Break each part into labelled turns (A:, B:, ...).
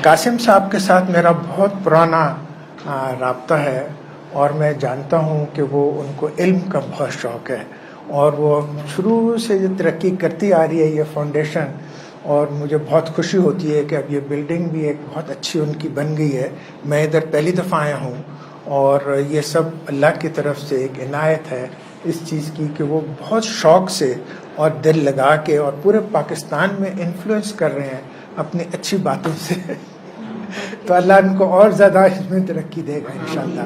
A: قاسم صاحب کے ساتھ میرا بہت پرانا رابطہ ہے اور میں جانتا ہوں کہ وہ ان کو علم کا بہت شوق ہے اور وہ شروع سے یہ ترقی کرتی آ رہی ہے یہ فاؤنڈیشن، اور مجھے بہت خوشی ہوتی ہے کہ اب یہ بلڈنگ بھی ایک بہت اچھی ان کی بن گئی ہے. میں ادھر پہلی دفعہ آیا ہوں اور یہ سب اللہ کی طرف سے ایک عنایت ہے اس چیز کی کہ وہ بہت شوق سے اور دل لگا کے اور پورے پاکستان میں انفلوئنس کر رہے ہیں اپنی اچھی باتوں سے. تو اللہ ان کو اور زیادہ اس میں ترقی دے گا انشاءاللہ.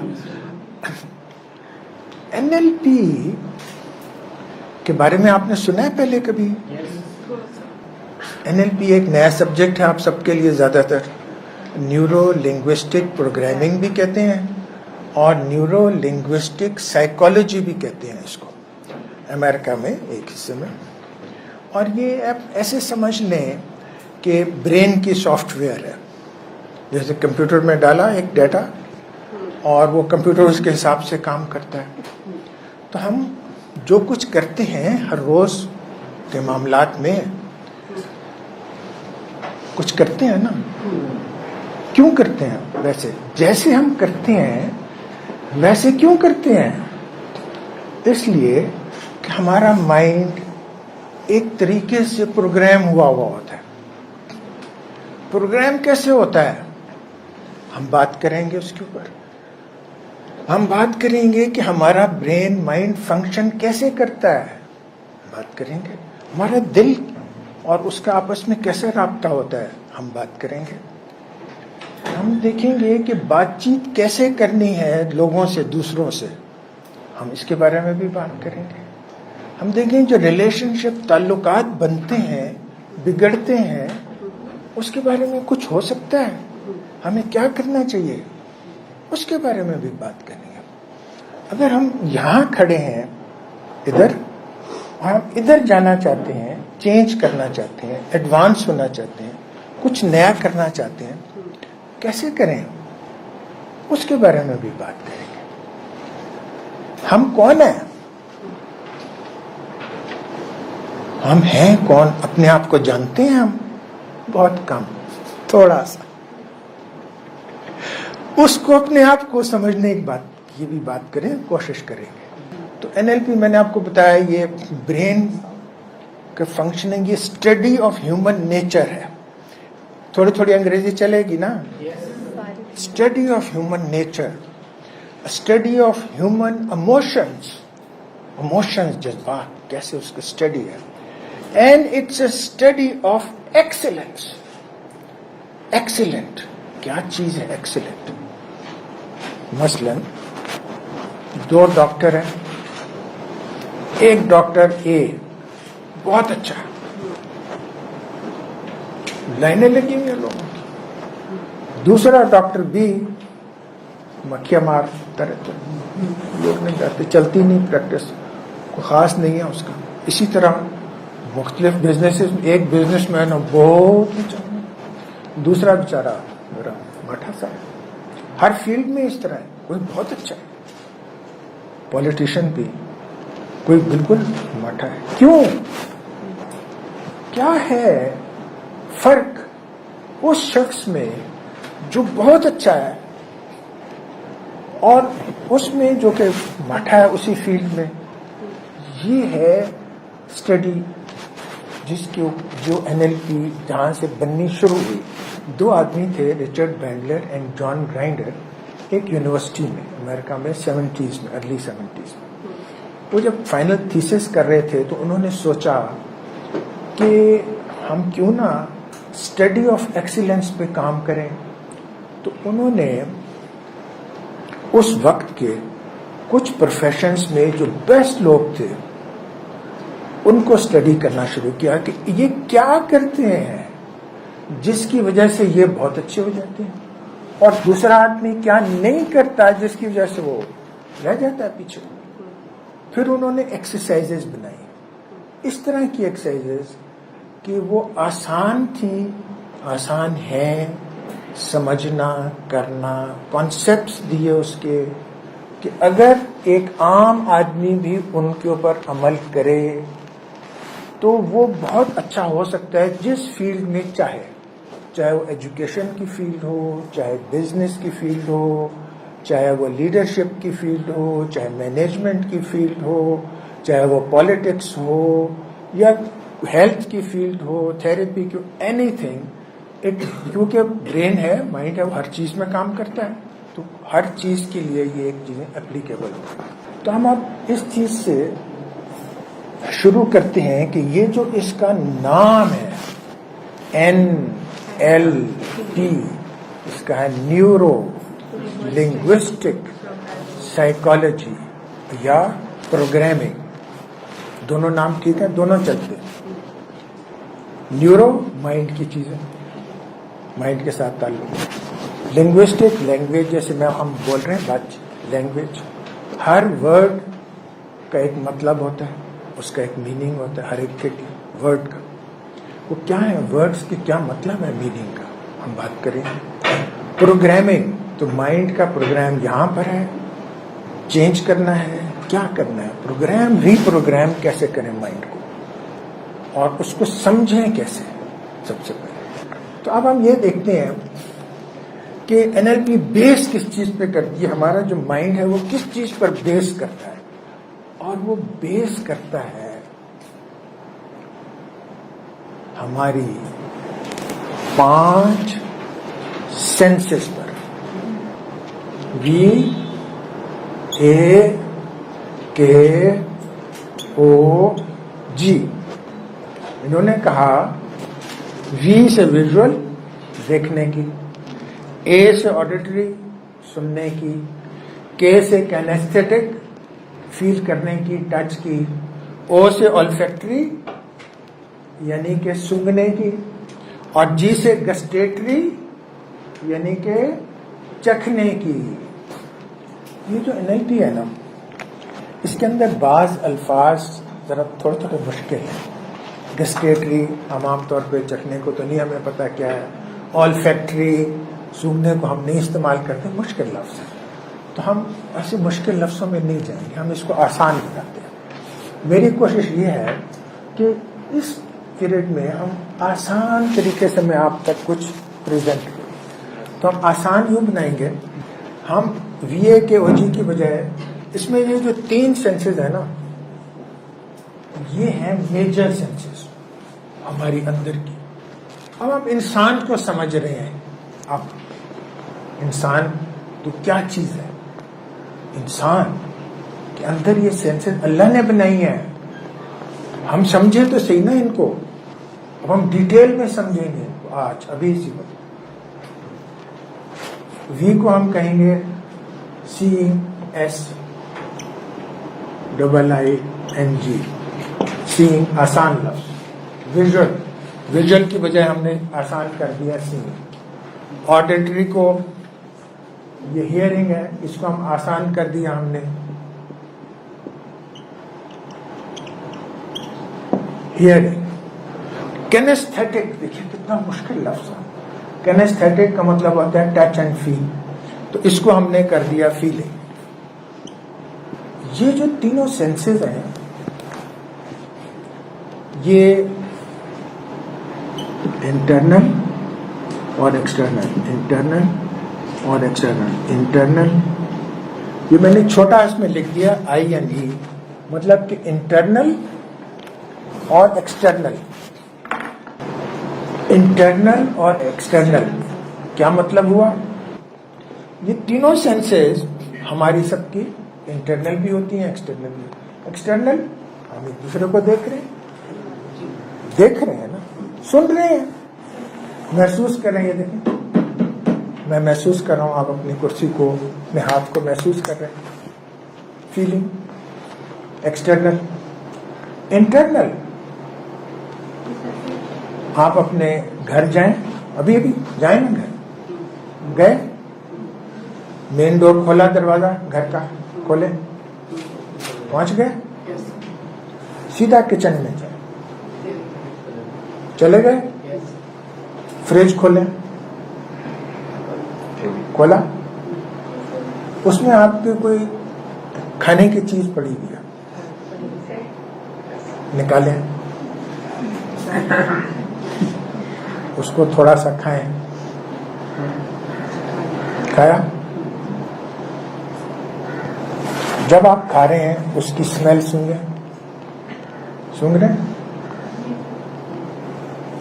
A: NLP کے بارے میں آپ نے سنا ہے پہلے کبھی؟ NLP ایک نیا سبجیکٹ ہے آپ سب کے لیے. زیادہ تر نیورو لنگوسٹک پروگرامنگ بھی کہتے ہیں اور نیورو لنگوسٹک سائیکالوجی بھی کہتے ہیں اس کو امریکہ میں ایک حصے میں. اور یہ آپ ایسے سمجھ لیں کہ برین کی سافٹ ویئر ہے. جیسے کمپیوٹر میں ڈالا ایک ڈیٹا اور وہ کمپیوٹر اس کے حساب سے کام کرتا ہے. تو ہم جو کچھ کرتے ہیں ہر روز کے معاملات میں کچھ کرتے ہیں نا، کیوں کرتے ہیں؟ ویسے جیسے ہم کرتے ہیں ویسے کیوں کرتے ہیں؟ اس لیے کہ ہمارا مائنڈ ایک طریقے سے پروگرام ہوا ہوتا ہے. پروگرام کیسے ہوتا ہے؟ ہم بات کریں گے اس کے اوپر. ہم بات کریں گے کہ ہمارا برین مائنڈ فنکشن کیسے کرتا ہے، بات کریں گے. ہمارا دل اور اس کا آپس میں کیسے رابطہ ہوتا ہے، ہم بات کریں گے. ہم دیکھیں گے کہ بات چیت کیسے کرنی ہے لوگوں سے، دوسروں سے، ہم اس کے بارے میں بھی بات کریں گے. ہم دیکھیں جو ریلیشن شپ تعلقات بنتے ہیں بگڑتے ہیں اس کے بارے میں کچھ ہو سکتا ہے، ہمیں کیا کرنا چاہیے اس کے بارے میں بھی بات کریں گے. اگر ہم یہاں کھڑے ہیں ادھر، ہم ادھر جانا چاہتے ہیں، چینج کرنا چاہتے ہیں، ایڈوانس ہونا چاہتے ہیں، کچھ نیا کرنا چاہتے ہیں، کیسے کریں اس کے بارے میں بھی بات کریں گے. ہم کون ہیں؟ ہم ہیں کون؟ اپنے آپ کو جانتے ہیں؟ ہم بہت کم، تھوڑا سا. اس کو اپنے آپ کو سمجھنے کی بات، یہ بھی بات کریں، کوشش کریں گے. تو NLP میں نے آپ کو بتایا یہ برین کا فنکشننگ، یہ اسٹڈی آف ہیومن نیچر ہے. تھوڑی تھوڑی انگریزی چلے گی نا. Study of human nature, study of human emotions, جذبات کیسے اس کا اسٹڈی ہے. And it's a study of excellence. Excellent کیا چیز ہے؟ ایکسیلنٹ مثلا دو ڈاکٹر ہیں، ایک ڈاکٹر اے بہت اچھا ہے، لائنیں لگی ہوئی ہیں لوگوں کی. دوسرا ڈاکٹر بی مکھیاں مارتا رہتا ہے، لوگ نہیں جاتے، چلتی نہیں، پریکٹس کوئی خاص نہیں ہے اس کا. اسی طرح مختلف بزنس، ایک بزنس مین بہت اچھا، دوسرا بیچارہ میرا مٹھا سا. ہر فیلڈ میں اس طرح ہے، کوئی بہت اچھا ہے پولیٹیشین بھی، کوئی بالکل مٹھا ہے. کیوں؟ کیا ہے فرق اس شخص میں جو بہت اچھا ہے اور اس میں جو کہ مٹھا ہے اسی فیلڈ میں؟ یہ ہے اسٹڈی جس کی جو NLP جہاں سے بننی شروع ہوئی. دو آدمی تھے، رچرڈ بینڈلر اینڈ جان گرائنڈر، ایک یونیورسٹی میں امریکہ میں 70s میں، ارلی 70s میں. وہ جب فائنل تھیسس کر رہے تھے تو انہوں نے سوچا کہ ہم کیوں نہ اسٹڈی آف ایکسیلنس پہ کام کریں. تو انہوں نے اس وقت کے کچھ پروفیشنز میں جو بیسٹ لوگ تھے ان کو اسٹڈی کرنا شروع کیا کہ یہ کیا کرتے ہیں جس کی وجہ سے یہ بہت اچھے ہو جاتے ہیں، اور دوسرا آدمی کیا نہیں کرتا جس کی وجہ سے وہ رہ جاتا ہے پیچھے. پھر انہوں نے ایکسرسائزز بنائی، اس طرح کی ایکسرسائزز کہ وہ آسان تھی، آسان ہیں سمجھنا، کرنا. کانسیپٹس دیے اس کے کہ اگر ایک عام آدمی بھی ان کے اوپر عمل کرے تو وہ بہت اچھا ہو سکتا ہے جس فیلڈ میں چاہے. چاہے وہ ایجوکیشن کی فیلڈ ہو، چاہے بزنس کی فیلڈ ہو، چاہے وہ لیڈرشپ کی فیلڈ ہو، چاہے مینجمنٹ کی فیلڈ ہو، چاہے وہ پالیٹکس ہو یا ہیلتھ کی فیلڈ ہو، تھراپی کی، اینی تھنگ، کیونکہ برین ہے، مائنڈ ہے، وہ ہر چیز میں کام کرتا ہے، تو ہر چیز کے لیے یہ ایک چیزیں اپلیکیبل ہو. تو ہم اب اس چیز سے شروع کرتے ہیں کہ یہ جو اس کا نام ہے NLP، اس کا ہے نیورو لنگوسٹک سائیکالوجی یا پروگرامنگ. دونوں نام ٹھیک ہیں، دونوں چلتے ہیں. نیورو مائنڈ کی چیزیں، مائنڈ کے ساتھ تعلق. لنگوسٹک لینگویج، جیسے ہم بول رہے ہیں بات، لینگویج، ہر ورڈ کا ایک مطلب ہوتا ہے، اس کا ایک میننگ ہوتا ہے ہر ایک کے ورڈ کا. وہ کیا ہے ورڈز کے، کیا مطلب ہے میننگ کا، ہم بات کریں. پروگرامنگ، تو مائنڈ کا پروگرام یہاں پر ہے، چینج کرنا ہے، کیا کرنا ہے، پروگرام ری پروگرام کیسے کریں مائنڈ کو، اور اس کو سمجھیں کیسے سب سے پہلے. تو اب ہم یہ دیکھتے ہیں کہ NLP بیس کس چیز پہ کرتی ہے. ہمارا جو مائنڈ ہے وہ کس چیز پر بیس کرتا ہے، اور وہ بیس کرتا ہے ہماری 5 سینسز پر. VAKOG. انہوں نے کہا V سے ویژول، دیکھنے کی، A سے آڈیٹری، سننے کی، K سے کینیستھیٹک، فیل کرنے کی، ٹچ کی، O سے olfactory یعنی کہ سونگھنے کی، اور G سے گسٹیٹری یعنی کہ چکھنے کی. یہ جو NLP ہے نا، اس کے اندر بعض الفاظ ذرا تھوڑے مشکل ہیں. گسٹیٹری ہم عام طور پہ چکھنے کو تو نہیں ہمیں پتہ کیا ہے، olfactory سونگھنے کو ہم نہیں استعمال کرتے، مشکل لفظ ہے. تو ہم ایسے مشکل لفظوں میں نہیں جائیں گے، ہم اس کو آسان بناتے ہیں. میری کوشش یہ ہے کہ اس پیریڈ میں ہم آسان طریقے سے میں آپ تک کچھ پریزنٹ کروں. تو ہم آسان یوں بنائیں گے، ہم VAKOG کی بجائے اس میں یہ جو 3 سینسز ہیں نا، یہ ہیں میجر سینسز ہماری اندر کی. اب ہم انسان کو سمجھ رہے ہیں. اب انسان تو کیا چیز ہے؟ انسان کے اندر یہ سینسز اللہ نے بنائی ہیں. ہم سمجھیں تو صحیح نا ان کو. اب ہم ڈیٹیل میں سمجھیں گے ان کو آج ابھی اسی وقت. V کو ہم کہیں گے SEEING، سینگ آسان لفظ. ویژول کی بجائے ہم نے آسان کر دیا سینگ. آڈیٹری کو، یہ ہیئرنگ ہے، اس کو ہم آسان کر دیا ہم نے ہیئرنگ. کینیستھیٹک، دیکھیے کتنا مشکل لفظ ہے. کینیستھیٹک کا مطلب ہوتا ہے ٹچ اینڈ فیل، تو اس کو ہم نے کر دیا فیلنگ. یہ جو تینوں سینسز ہیں، یہ انٹرنل اور ایکسٹرنل، انٹرنل اور ایکسٹرنل. انٹرنل یہ میں نے چھوٹا اس میں لکھ دیا INE، مطلب کہ انٹرنل اور ایکسٹرنل. انٹرنل اور ایکسٹرنل کیا مطلب ہوا؟ یہ تینوں سینسز ہماری سب کی انٹرنل بھی ہوتی ہیں، ایکسٹرنل بھی. ایکسٹرنل ہم ایک دوسرے کو دیکھ رہے ہیں نا، سن رہے ہیں، محسوس کر رہے ہیں. یہ دیکھیں، میں محسوس کر رہا ہوں، آپ اپنی کرسی کو، اپنے ہاتھ کو محسوس کر رہے ہیں، فیلنگ. ایکسٹرنل. انٹرنل آپ اپنے گھر جائیں، ابھی جائیں نا گھر، گئے، مین ڈور کھولا، دروازہ گھر کا کھولے، پہنچ گئے، سیدھا کچن میں جائیں، چلے گئے، فریج کھولیں، کھولا، اس میں آپ کی کوئی کھانے کی چیز پڑی ہوئی ہے، نکالیں. اس کو تھوڑا سا کھائیں. کھایا؟ جب آپ کھا رہے ہیں اس کی اسمیل سونگ رہے ہیں؟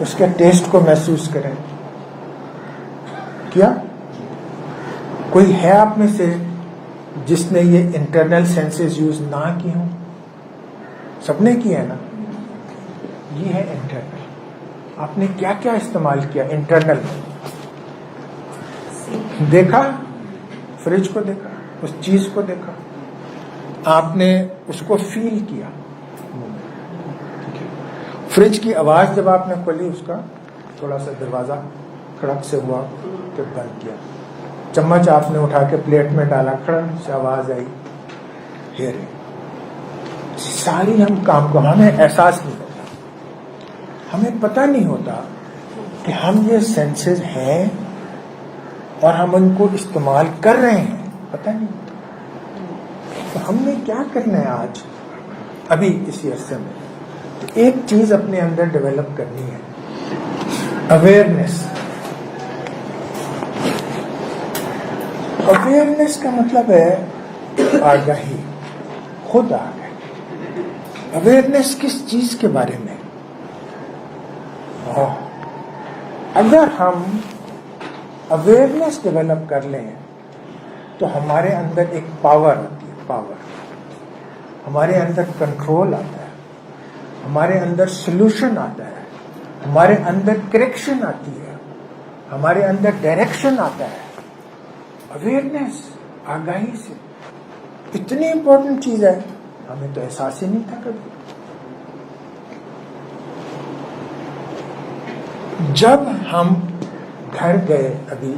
A: اس کے ٹیسٹ کو محسوس کریں. کیا کوئی ہے آپ میں سے جس نے یہ انٹرنل سینسز یوز نہ کی ہوں؟ سب نے کی ہے نا. یہ ہے انٹرنل. آپ نے کیا کیا استعمال کیا انٹرنل؟ دیکھا، فریج کو دیکھا، اس چیز کو دیکھا، آپ نے اس کو فیل کیا. فریج کی آواز جب آپ نے کھولی، اس کا تھوڑا سا دروازہ کڑک سے ہوا کہ بند کیا. چمچ آپ نے اٹھا کے پلیٹ میں ڈالا، کڑک سے آواز آئی. ہیئرنگ. ساری ہم کام کو ہمیں احساس نہیں ہوتا، ہمیں پتہ نہیں ہوتا کہ ہم یہ سینسز ہیں اور ہم ان کو استعمال کر رہے ہیں، پتہ نہیں ہوتا. تو ہم نے کیا کرنا ہے آج ابھی اسی عرصے میں؟ ایک چیز اپنے اندر ڈیولپ کرنی ہے، اویئرنیس. اویئرنیس کا مطلب ہے آگاہی، خود آگاہی. اویئرنیس کس چیز کے بارے میں؟ اگر ہم اویئرنیس ڈیولپ کر لیں تو ہمارے اندر ایک پاور آتی ہے. پاور، ہمارے اندر کنٹرول آتا ہے، ہمارے اندر سلوشن آتا ہے، ہمارے اندر کریکشن آتی ہے، ہمارے اندر ڈائریکشن آتا ہے. اویئرنیس، آگاہی سے اتنی امپورٹنٹ چیز ہے، ہمیں تو احساس ہی نہیں تھا کبھی. جب ہم گھر گئے، ابھی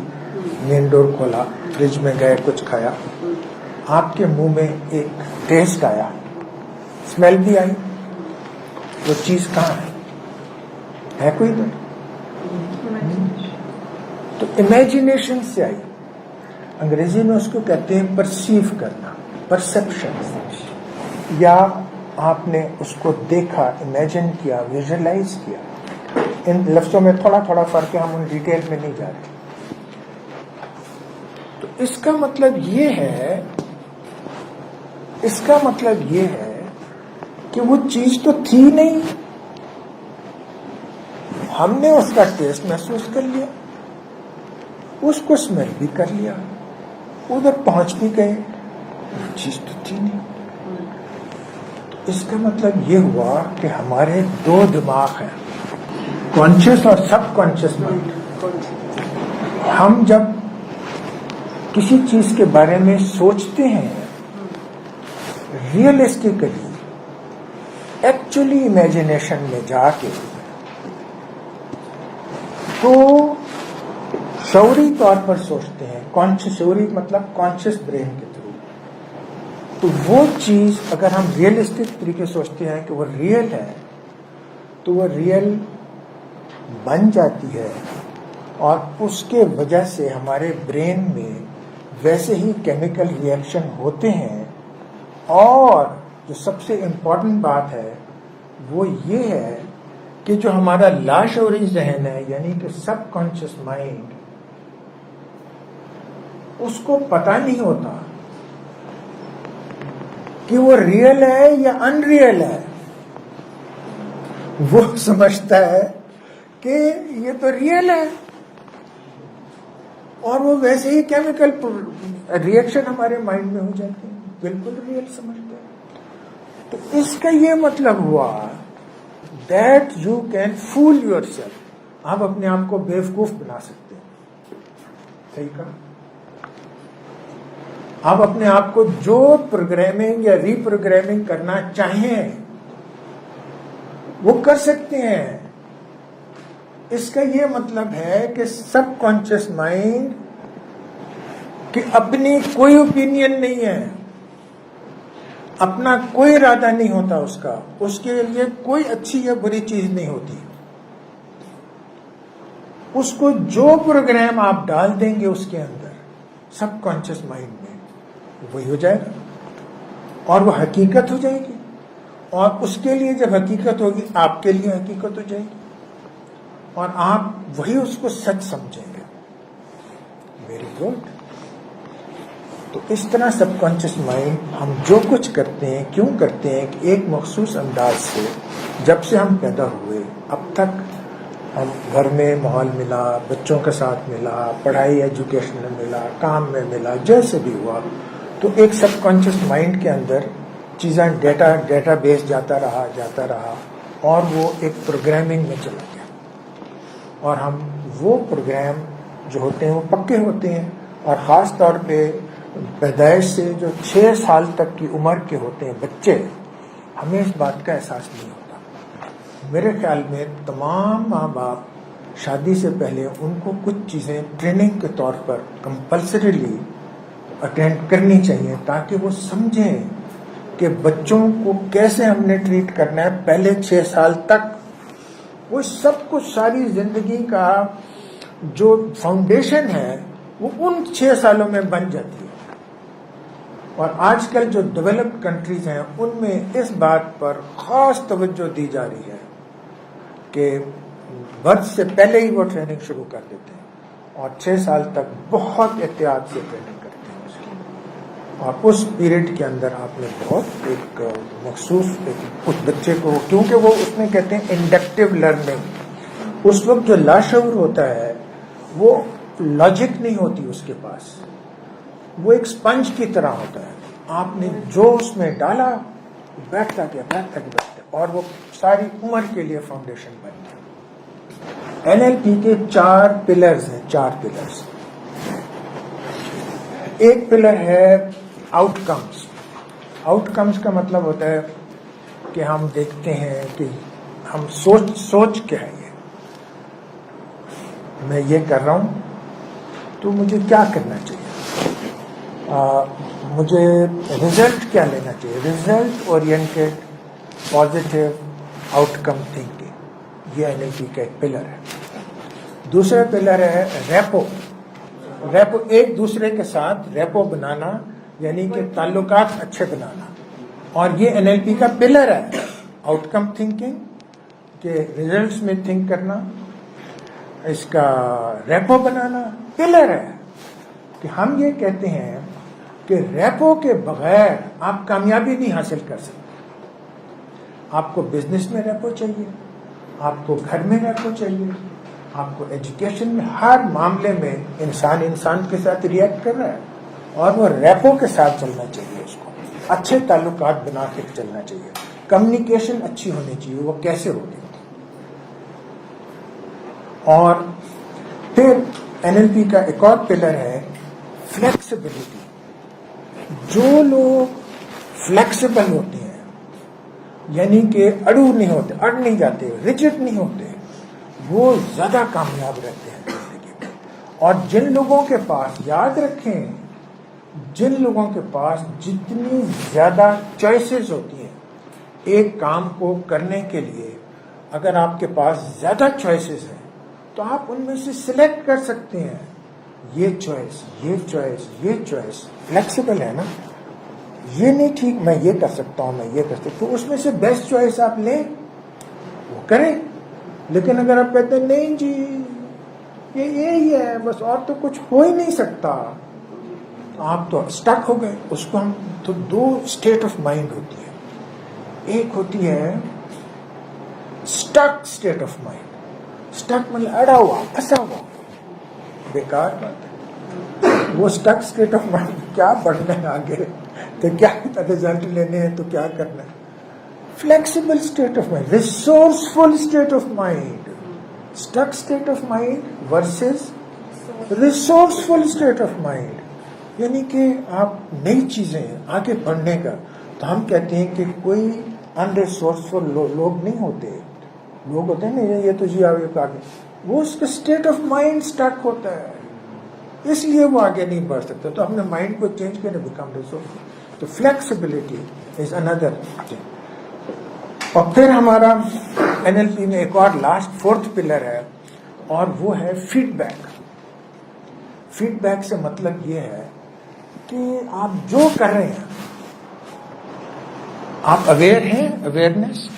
A: مین ڈور کھولا، فریج میں گئے، کچھ کھایا، آپ کے منہ میں ایک ٹیسٹ آیا، اسمیل بھی آئی. وہ چیز کہاں ہے کوئی تو امیجنیشن سے آئی. انگریزی میں اس کو کہتے ہیں پرسیو کرنا، پرسپشن. یا آپ نے اس کو دیکھا، امیجن کیا، ویژولائز کیا. ان لفظوں میں تھوڑا تھوڑا فرق ہے، ہم ان ڈیٹیل میں نہیں جا رہے. تو اس کا مطلب یہ ہے کہ وہ چیز تو تھی نہیں، ہم نے اس کا ٹیسٹ محسوس کر لیا، اس کو اسمیل بھی کر لیا، ادھر پہنچ بھی گئے، چیز تو تھی نہیں. اس کا مطلب یہ ہوا کہ ہمارے دو دماغ ہیں، کانشیس اور سب کانشیس مائنڈ. ہم جب کسی چیز کے بارے میں سوچتے ہیں ریئلسٹکلی، ایکچولی امیجنیشن میں جا کے، تو شعوری طور پر سوچتے ہیں. شعوری مطلب کانشیس برین کے تھرو. تو وہ چیز اگر ہم ریئلسٹک طریقے سوچتے ہیں کہ وہ ریئل ہے، تو وہ ریئل بن جاتی ہے، اور اس کے وجہ سے ہمارے برین میں ویسے ہی کیمیکل ری ایکشن ہوتے ہیں. اور جو سب سے امپورٹنٹ بات ہے وہ یہ ہے کہ جو ہمارا لاشعوری ذہن ہے، یعنی کہ سب کانشیس مائنڈ، اس کو پتہ نہیں ہوتا کہ وہ ریئل ہے یا ان ریئل ہے. وہ سمجھتا ہے کہ یہ تو ریئل ہے، اور وہ ویسے ہی کیمیکل ری ایکشن ہمارے مائنڈ میں ہو جاتے ہیں، بالکل ریئل سمجھتے ہیں. تو اس کا یہ مطلب ہوا that you can fool yourself. آپ اپنے آپ کو بیوقوف بنا سکتے ہیں. صحیح کہا؟ آپ اپنے آپ کو جو پروگرامنگ یا ری پروگرامنگ کرنا چاہیں وہ کر سکتے ہیں. اس کا یہ مطلب ہے کہ سب کانشیس مائنڈ کی اپنی کوئی اوپینین نہیں ہے، اپنا کوئی ارادہ نہیں ہوتا اس کا، اس کے لیے کوئی اچھی یا بری چیز نہیں ہوتی. اس کو جو پروگرام آپ ڈال دیں گے اس کے اندر سب کانشیس مائنڈ میں، وہی ہو جائے گا، اور وہ حقیقت ہو جائے گی. اور اس کے لیے جب حقیقت ہوگی، آپ کے لیے حقیقت ہو جائے گی. اور آپ وہی اس کو سچ سمجھیں گے. Very good. تو اس طرح سب کانشیس مائنڈ ہم جو کچھ کرتے ہیں کیوں کرتے ہیں کہ ایک مخصوص انداز سے جب سے ہم پیدا ہوئے اب تک ہم گھر میں ماحول ملا, بچوں کے ساتھ ملا, پڑھائی ایجوکیشن میں ملا, کام میں ملا, جیسے بھی ہوا, تو ایک سب کانشیس مائنڈ کے اندر چیزیں ڈیٹا بیس جاتا رہا اور وہ ایک پروگرامنگ میں چلا گیا. اور ہم وہ پروگرام جو ہوتے ہیں وہ پکے ہوتے ہیں, اور خاص طور پہ پیدائش سے جو 6 سال تک کی عمر کے ہوتے ہیں بچے, ہمیں اس بات کا احساس نہیں ہوتا. میرے خیال میں تمام ماں باپ شادی سے پہلے ان کو کچھ چیزیں ٹریننگ کے طور پر کمپلسریلی اٹینڈ کرنی چاہیے تاکہ وہ سمجھیں کہ بچوں کو کیسے ہم نے ٹریٹ کرنا ہے پہلے 6 سال تک. وہ سب کچھ ساری زندگی کا جو فاؤنڈیشن ہے وہ ان 6 سالوں میں بن جاتی ہے. اور آج کل جو ڈیولپڈ کنٹریز ہیں ان میں اس بات پر خاص توجہ دی جا رہی ہے کہ برتھ سے پہلے ہی وہ ٹریننگ شروع کر دیتے ہیں اور 6 سال تک بہت احتیاط سے ٹریننگ کرتے ہیں اس کی. اور اس پیریڈ کے اندر آپ نے بہت ایک مخصوص اس بچے کو, کیونکہ وہ اس میں کہتے ہیں انڈکٹیو لرننگ, اس وقت جو لاشعور ہوتا ہے وہ لاجک نہیں ہوتی اس کے پاس, وہ ایک سپنج کی طرح ہوتا ہے. آپ نے جو اس میں ڈالا بیٹھتا گیا, اور وہ ساری عمر کے لیے فاؤنڈیشن بن گیا. NLP کے 4 پلرز ہیں, 4 پلرز. ایک پلر ہے آؤٹ کمز. آؤٹ کمز کا مطلب ہوتا ہے کہ ہم دیکھتے ہیں کہ ہم سوچ کیا ہے, یہ میں یہ کر رہا ہوں تو مجھے کیا کرنا چاہیے, مجھے رزلٹ کیا لینا چاہیے. ریزلٹ اورینٹیڈ پازیٹیو آؤٹ کم تھنکنگ, یہ NLP کا ایک پلر ہے. دوسرا پلر ہے ریپو. ریپو ایک دوسرے کے ساتھ ریپو بنانا, یعنی کہ تعلقات اچھے بنانا, اور یہ NLP کا پلر ہے. آؤٹ کم تھنکنگ کہ ریزلٹس میں تھنک کرنا, اس کا ریپو بنانا پلر ہے. کہ ہم یہ کہتے ہیں کہ ریپو کے بغیر آپ کامیابی نہیں حاصل کر سکتے. آپ کو بزنس میں ریپو چاہیے, آپ کو گھر میں ریپو چاہیے, آپ کو ایجوکیشن میں, ہر معاملے میں انسان کے ساتھ ریئیکٹ کر رہا ہے اور وہ ریپو کے ساتھ چلنا چاہیے. اس کو اچھے تعلقات بنا کے چلنا چاہیے, کمیونیکیشن اچھی ہونی چاہیے. وہ کیسے ہوگی؟ اور پھر NLP کا ایک اور پلر ہے فلیکسیبلٹی. جو لوگ فلیکسیبل ہوتے ہیں, یعنی کہ اڑو نہیں ہوتے, اڑ نہیں جاتے, ریجڈ نہیں ہوتے, وہ زیادہ کامیاب رہتے ہیں زندگی میں. اور جن لوگوں کے پاس, یاد رکھیں, جن لوگوں کے پاس جتنی زیادہ چوائسز ہوتی ہیں ایک کام کو کرنے کے لیے, اگر آپ کے پاس زیادہ چوائسز ہیں تو آپ ان میں سے سلیکٹ کر سکتے ہیں. یہ چوائس, یہ چوائس, یہ چوائس, فلیکسیبل ہے نا. یہ نہیں ٹھیک میں یہ کر سکتا ہوں, میں یہ کر سکتا ہوں, تو اس میں سے بیسٹ چوائس آپ لیں, وہ کریں. لیکن اگر آپ کہتے ہیں نہیں جی یہ یہی ہے بس اور تو کچھ ہو ہی نہیں سکتا, آپ تو اسٹک ہو گئے. اس کو ہم تو 2 اسٹیٹ آف مائنڈ ہوتی ہے. ایک ہوتی ہے stuck state of mind. Stuck مطلب اڑا ہوا, پھنسا ہوا, بیکار بات ہے. وہ اسٹک اسٹیٹ آف مائنڈ, کیا بڑھنا ہے آگے, تو کیا رزلٹ لینے ہیں, تو کیا کرنا ہے. Flexible state of mind, resourceful state of mind. Stuck state of mind versus resourceful state of mind, یعنی کہ آپ نئی چیزیں آگے بڑھنے کا. تو ہم کہتے ہیں کہ کوئی ان ریسورسفل لوگ نہیں ہوتے. لوگ ہوتے ہیں نا, یہ تو جی آگے, وہ اس کا اسٹیٹ آف مائنڈ اسٹک ہوتا ہے, اس لیے وہ آگے نہیں بڑھ سکتا. تو ہم نے مائنڈ کو چینج کرنے, بیکم ریسورسفل. تو فلیکسیبلٹی از اندر تھنگ. اور پھر ہمارا NLP میں ایک اور لاسٹ 4th پلر ہے, اور وہ ہے فیڈ بیک. فیڈ بیک سے مطلب یہ ہے کہ آپ جو کر رہے ہیں آپ اویئر ہیں, اویئرنیس,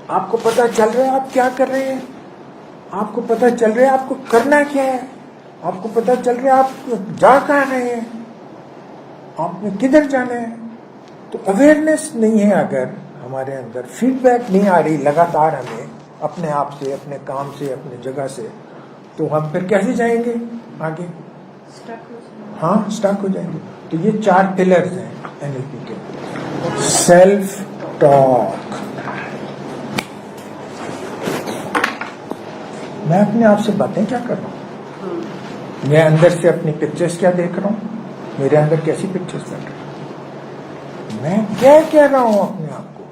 A: آپ کو پتہ چل رہا ہے آپ کیا کر رہے ہیں, آپ کو پتہ چل رہا ہے آپ کو کرنا کیا ہے, آپ کو پتہ چل رہا ہے آپ جا کہاں رہے ہیں, آپ نے کدھر جانا ہے. تو اویئرنیس نہیں ہے, اگر ہمارے اندر فیڈ بیک نہیں آ رہی لگاتار ہمیں اپنے آپ سے, اپنے کام سے, اپنے جگہ سے, تو ہم پھر کیسے جائیں گے آگے؟ ہاں, اسٹک ہو جائیں گے. تو یہ 4 پلرز ہیں NLP کے. سیلف ٹاک, میں اپنے آپ سے باتیں کیا کر رہا ہوں, میں اندر سے اپنی پکچرز کیا دیکھ رہا ہوں, میرے اندر کیسی پکچرز بن رہی ہیں, میں کیا کہہ رہا ہوں اپنے آپ کو.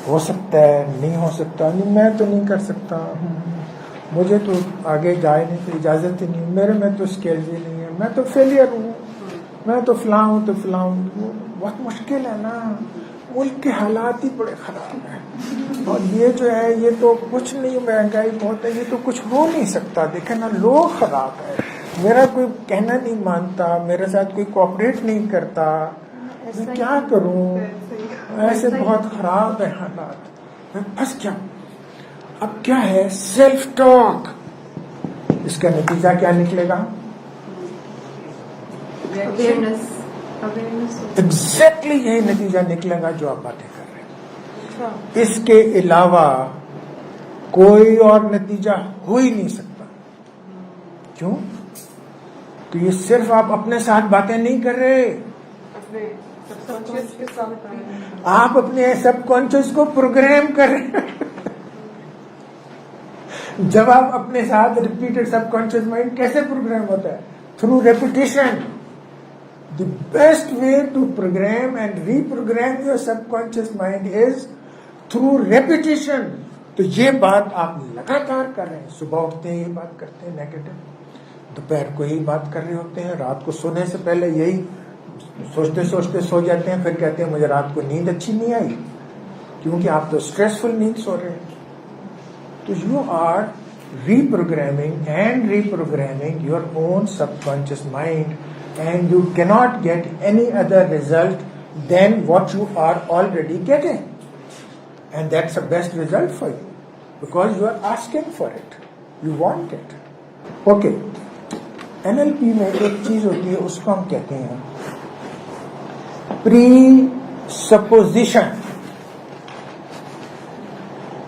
A: ہو سکتا ہے, نہیں ہو سکتا, نہیں میں تو نہیں کر سکتا, مجھے تو آگے جائے نہیں تو اجازت ہی نہیں, میرے میں تو اسکلز ہی نہیں ہے, میں تو فیلئر ہوں, میں تو فلاں ہوں تو فلاں ہوں. بہت مشکل ہے نا, ملک کے حالات ہی بڑے خراب ہیں, اور یہ جو ہے یہ تو کچھ نہیں, مہنگائی بہت ہے, یہ تو کچھ ہو نہیں سکتا. دیکھیں نا, لوگ خراب ہے, میرا کوئی کہنا نہیں مانتا, میرے ساتھ کوئی کوآپریٹ نہیں کرتا, میں کیا کروں, ایسے بہت خراب ہے حالات, میں پھنس کیا. اب کیا ہے سیلف ٹاک, اس کا نتیجہ کیا نکلے گا؟ ایگزیکٹلی یہی نتیجہ نکلے گا جو آپ باتیں کر رہے ہیں. اس کے علاوہ کوئی اور نتیجہ ہو ہی نہیں سکتا. کیوں؟ تو یہ صرف آپ اپنے ساتھ باتیں نہیں کر رہے, آپ اپنے سب کانشیس کو پروگرام کر رہے ہیں. جب آپ اپنے ساتھ ریپیٹڈ سب کانشیس مائنڈ کیسے پروگرام ہوتا ہے؟ Through repetition. The best way to program and reprogram your subconscious mind is through repetition. تو یہ بات آپ لگاتار کر رہے ہیں. صبح اٹھتے ہیں یہ بات کرتے ہیں نیگیٹو, دوپہر کو یہی بات کر رہے ہوتے ہیں, رات کو سونے سے پہلے یہی سوچتے سوچتے سو جاتے ہیں, پھر کہتے ہیں مجھے رات کو نیند اچھی نہیں آئی, کیونکہ آپ تو اسٹریسفل نیند سو رہے ہیں. تو you are reprogramming and reprogramming your own subconscious mind, and you cannot get any other result than what you are already getting, and that's the best result for you because you are asking for it, you want it. Okay, NLP میں ایک چیز ہوتی ہے, اس کو ہم کہتے ہیں پری supposition.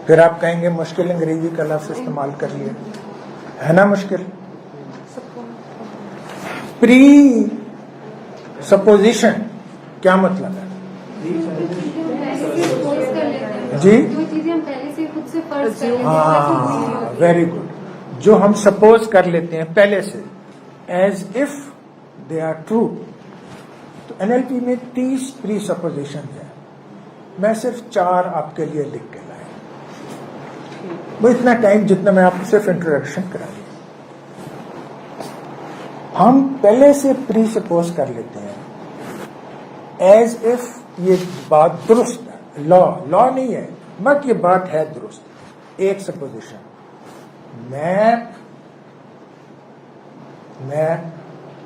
A: پھر آپ کہیں گے مشکل انگریزی کا لفظ استعمال کر لیے, ہے نا مشکل. پری سپوزیشن کیا مطلب ہے جی؟ ہاں, ویری گڈ. جو ہم سپوز کر لیتے ہیں پہلے سے as if they are true. تو NLP میں 30 پری سپوزیشن ہیں, میں صرف 4 آپ کے لیے لکھ کے لایا, وہ اتنا ٹائم جتنا میں آپ کو صرف انٹروڈکشن کرا دیا. ہم پہلے سے پری سپوز کر لیتے ہیں ایز اف یہ بات درست ہے, لا نہیں ہے بٹ یہ بات ہے درست. ایک supposition, map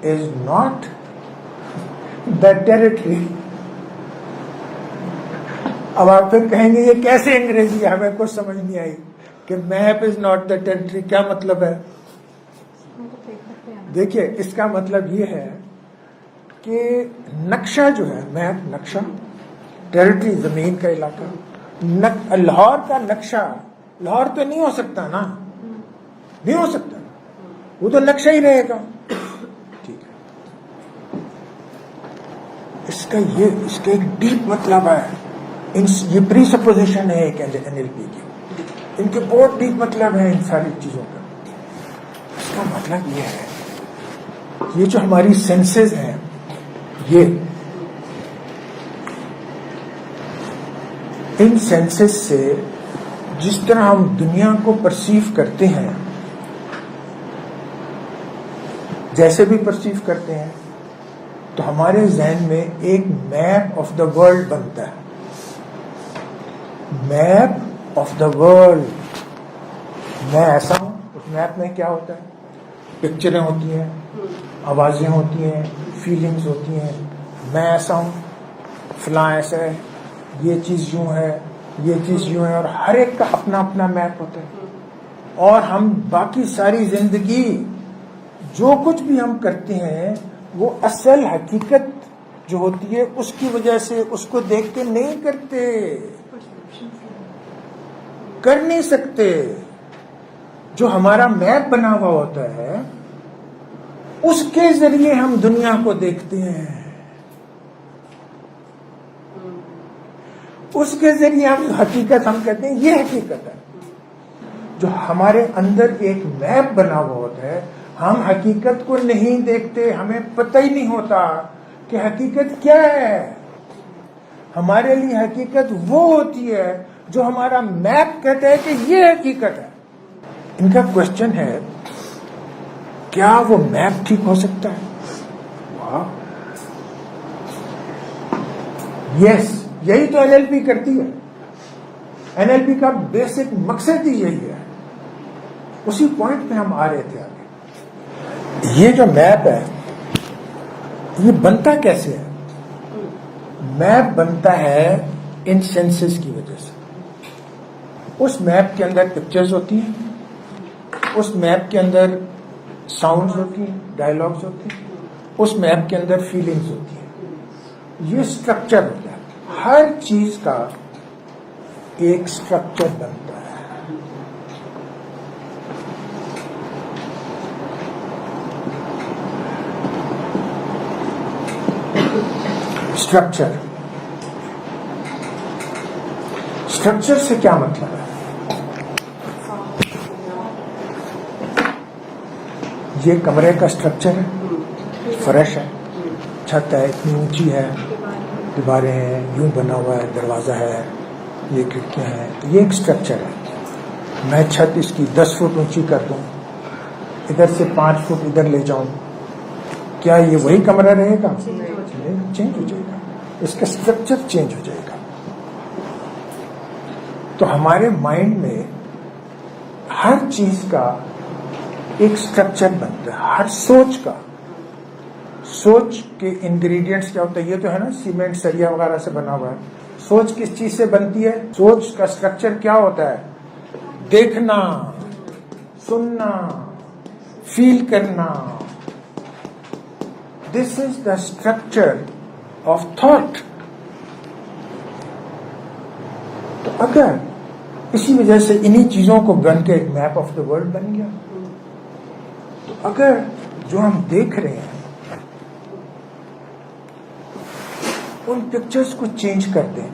A: is not the territory. اب آپ پھر کہیں گے یہ کیسے انگریزی ہے, ہمیں کچھ سمجھ نہیں آئی کہ map is not the territory کیا مطلب ہے. دیکھیے اس کا مطلب یہ ہے کہ نقشہ جو ہے, میپ نقشہ, ٹیریٹری زمین کا علاقہ. لاہور کا نقشہ لاہور تو نہیں ہو سکتا نا, نہیں ہو سکتا, وہ تو نقشہ ہی رہے گا. ٹھیک ہے, اس کا ایک ڈیپ مطلب ہے. یہ پری سپوزیشن ہے ایک NLP کی, ان کے بہت ڈیپ مطلب ہے ان ساری چیزوں کا. اس کا مطلب یہ ہے یہ جو ہماری سینسز ہیں, یہ ان سینسز سے جس طرح ہم دنیا کو پرسیو کرتے ہیں, جیسے بھی پرسیو کرتے ہیں, تو ہمارے ذہن میں ایک میپ آف دا ورلڈ بنتا ہے. میپ آف دا ورلڈ, میں ایسا ہوں, اس میپ میں کیا ہوتا ہے, پکچریں ہوتی ہیں, آوازیں ہوتی ہیں, فیلنگز ہوتی ہیں. میں ایسا ہوں, فلاں ایسا ہے, یہ چیز یوں ہے, یہ چیز یوں ہے, اور ہر ایک کا اپنا اپنا میپ ہوتا ہے. اور ہم باقی ساری زندگی جو کچھ بھی ہم کرتے ہیں وہ اصل حقیقت جو ہوتی ہے اس کی وجہ سے اس کو دیکھ کے نہیں کرتے، کر نہیں سکتے. جو ہمارا میپ بنا ہوا ہوتا ہے اس کے ذریعے ہم دنیا کو دیکھتے ہیں، اس کے ذریعے ہم حقیقت ہم کہتے ہیں یہ حقیقت ہے. جو ہمارے اندر ایک میپ بنا ہوا ہوتا ہے ہم حقیقت کو نہیں دیکھتے، ہمیں پتہ ہی نہیں ہوتا کہ حقیقت کیا ہے. ہمارے لیے حقیقت وہ ہوتی ہے جو ہمارا میپ کہتا ہے کہ یہ حقیقت ہے. ان کا کوشچن ہے کیا وہ میپ ٹھیک ہو سکتا ہے؟ یس، یہی تو NLP کرتی ہے. NLP کا بیسک مقصد ہی یہی ہے. اسی پوائنٹ پہ ہم آ رہے تھے آگے. یہ جو میپ ہے یہ بنتا کیسے ہے؟ میپ بنتا ہے ان سینسز کی وجہ سے. اس میپ کے اندر پکچرز ہوتی ہیں، اس میپ کے اندر ساؤنڈز ہوتی ہیں، ڈائلاگز ہوتی ہیں، اس میپ کے اندر فیلنگز ہوتی ہیں. یہ اسٹرکچر ہوتا ہے. ہر چیز کا ایک اسٹرکچر بنتا ہے. اسٹرکچر سے کیا مطلب ہے؟ یہ کمرے کا اسٹرکچر ہے، فرش ہے، چھت ہے، اتنی اونچی ہے، دیواریں ہیں، یوں بنا ہوا ہے، دروازہ ہے، یہ کھڑکیاں ہیں. یہ ایک اسٹرکچر ہے. میں چھت اس کی 10 فٹ اونچی کر دوں، ادھر سے 5 فٹ ادھر لے جاؤں، کیا یہ وہی کمرہ رہے گا؟ چینج ہو جائے گا. اس کا اسٹرکچر چینج ہو جائے گا. تو ہمارے مائنڈ میں ہر چیز کا ایک اسٹرکچر بنتا ہے. ہر سوچ کا، سوچ کے انگریڈینٹس کیا ہوتا ہے؟ یہ تو ہے نا سیمنٹ سریا وغیرہ سے بنا ہوا ہے. سوچ کس چیز سے بنتی ہے؟ سوچ کا اسٹرکچر کیا ہوتا ہے؟ دیکھنا، سننا، فیل کرنا. دس از دا اسٹرکچر آف تھاٹ. تو اگر اسی وجہ سے انہی چیزوں کو بن کے ایک میپ آف دا ورلڈ بن گیا، تو اگر جو ہم دیکھ رہے ہیں ان پکچرز کو چینج کر دیں،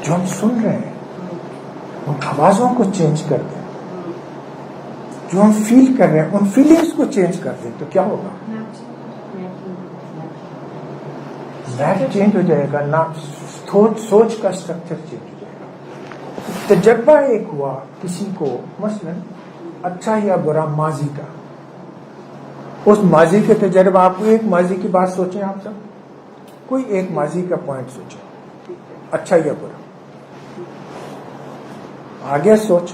A: جو ہم سن رہے ہیں ان آوازوں کو چینج کر دیں، جو ہم فیل کر رہے ہیں ان فیلنگز کو چینج کر دیں، تو کیا ہوگا؟ میپ چینج ہو جائے گا. نہ سوچ کا اسٹرکچر چینج ہو جائے گا. تجربہ ایک ہوا کسی کو، مثلا اچھا یا برا ماضی کا، اس ماضی کے تجربہ، آپ کو ایک ماضی کی بات سوچیں، آپ سب کوئی ایک ماضی کا پوائنٹ سوچیں، اچھا یا برا. آگے سوچ،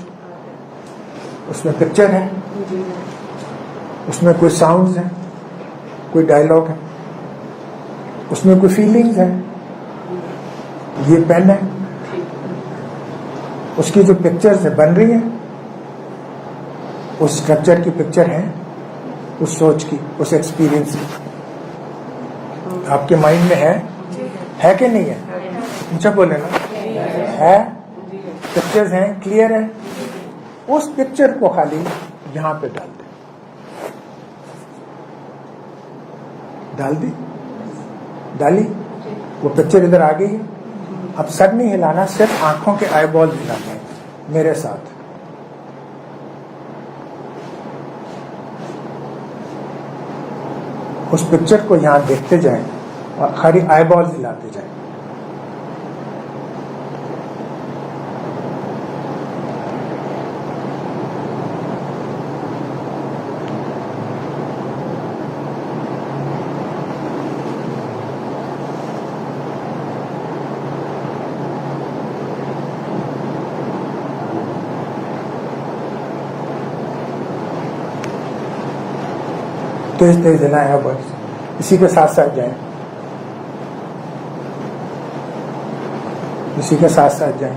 A: اس میں پکچر ہے، اس میں کوئی ساؤنڈز ہیں، کوئی ڈائلاگ ہے، اس میں کوئی فیلنگز ہے. یہ پین ہے، اس کی جو پکچرز بن رہی ہیں اس اسٹرکچر کی پکچر ہے، اس سوچ کی، اس ایکسپیرئنس کی. آپ کے مائنڈ میں ہے کہ نہیں ہے؟ اچھا بولے نا، ہے. پکچرز ہیں، کلیئر ہے. اس پکچر کو خالی یہاں پہ ڈال دیں. ڈال دی، ڈالی، وہ پکچر ادھر آ گئی ہے. اب سر نہیں ہلانا، صرف آنکھوں کے آئی بال ہلانے ہیں میرے ساتھ. اس پکچر کو یہاں دیکھتے جائیں اور خالی آئی بال ہلاتے جائیں. تیز تیز ہلائیں. اب اسی کے ساتھ ساتھ جائیں، اسی کے ساتھ ساتھ جائیں.